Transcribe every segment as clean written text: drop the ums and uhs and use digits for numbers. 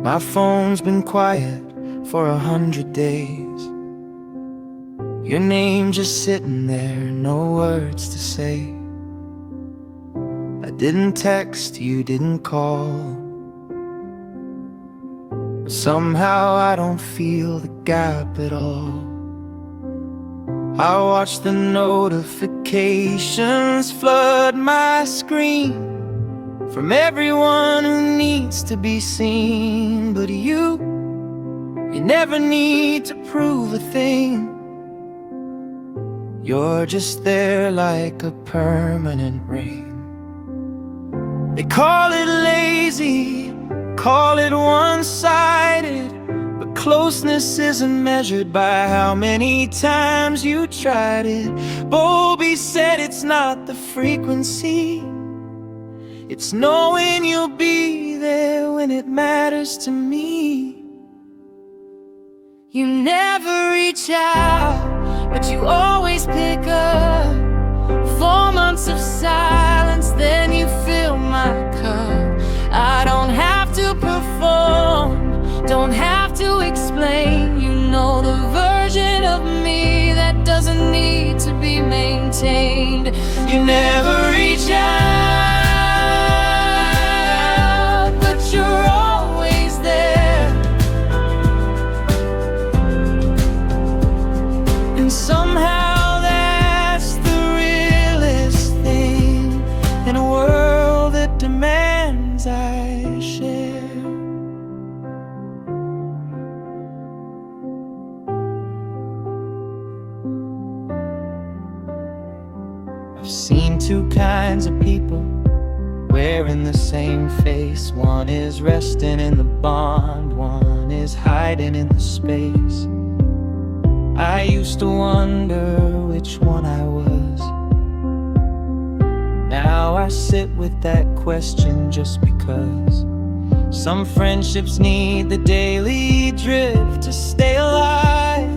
My phone's been quiet for 100 days. Your name just sitting there, no words to say. I didn't text, you didn't call, but somehow I don't feel the gap at all. I watch the notifications flood my screen from everyone who needs to be seen. But you never need to prove a thing. You're just there like a permanent ring. They call it lazy, call it one-sided, but closeness isn't measured by how many times you tried it. Bowlby said it's not the frequency, it's knowing you'll be there when it matters to me. You never reach out, but you always pick up. 4 months of silence, then you fill my cup. I don't have to perform, don't have to explain. You know the version of me that doesn't need to be maintained. You never reach out, but you're always there. And somehow that's the realest thing in a world that demands I share. I've seen two kinds of people wearing the same face. One is resting in the bond, one is hiding in the space. I used to wonder which one I was. Now I sit with that question just because. Some friendships need the daily drift to stay alive.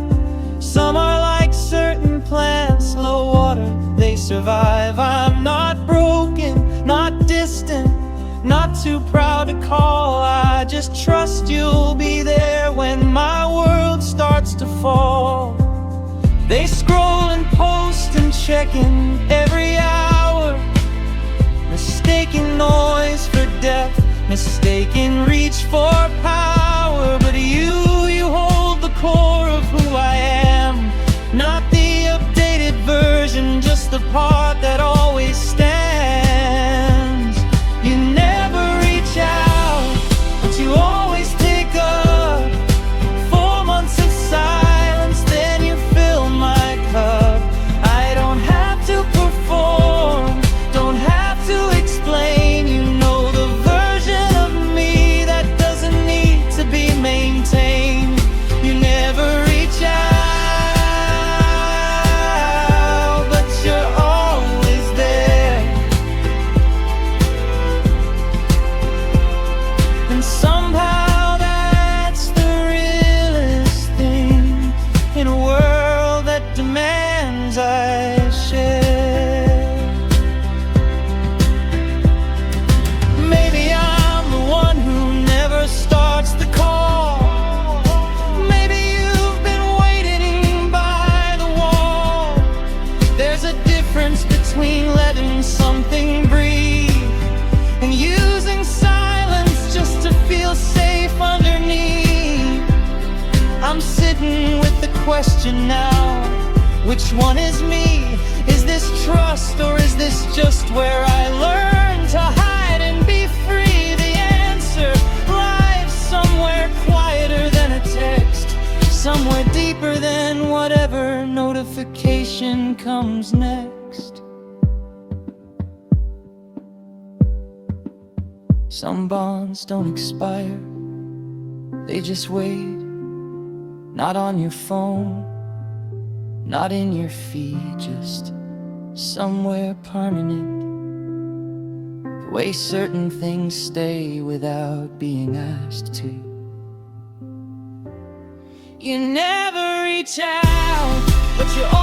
Some are like certain plants, low water, they survive. I'm not broken, not distant, not too proud to call. I just trust you'll be there when my world starts to fall. They scroll and post and check in every hour, mistaking noise for depth, mistaking reach for power. But you hold the core of who I am, not the updated version, just the part that always stands. You never reach out, but you always pick up. 4 months of silence, then you fill my cup. I don't have to perform, don't have to explain. You know the version of me that doesn't need to be maintained. You never reach out, but you're always there. And somehow that's the realest thing in a world that demands I share. Maybe I'm the one who never starts the call. Maybe you've been waiting by the wall. There's a difference between letting something breathe and using silence just to feel safe underneath. I'm sitting with the question now, which one is me? Is this trust or is this just where I learn to hide and be free? The answer lies somewhere quieter than a text, somewhere deeper than whatever notification comes next. Some bonds don't expire, they just wait. Not on your phone, not in your feed, just somewhere permanent. The way certain things stay without being asked to. You never reach out, but you're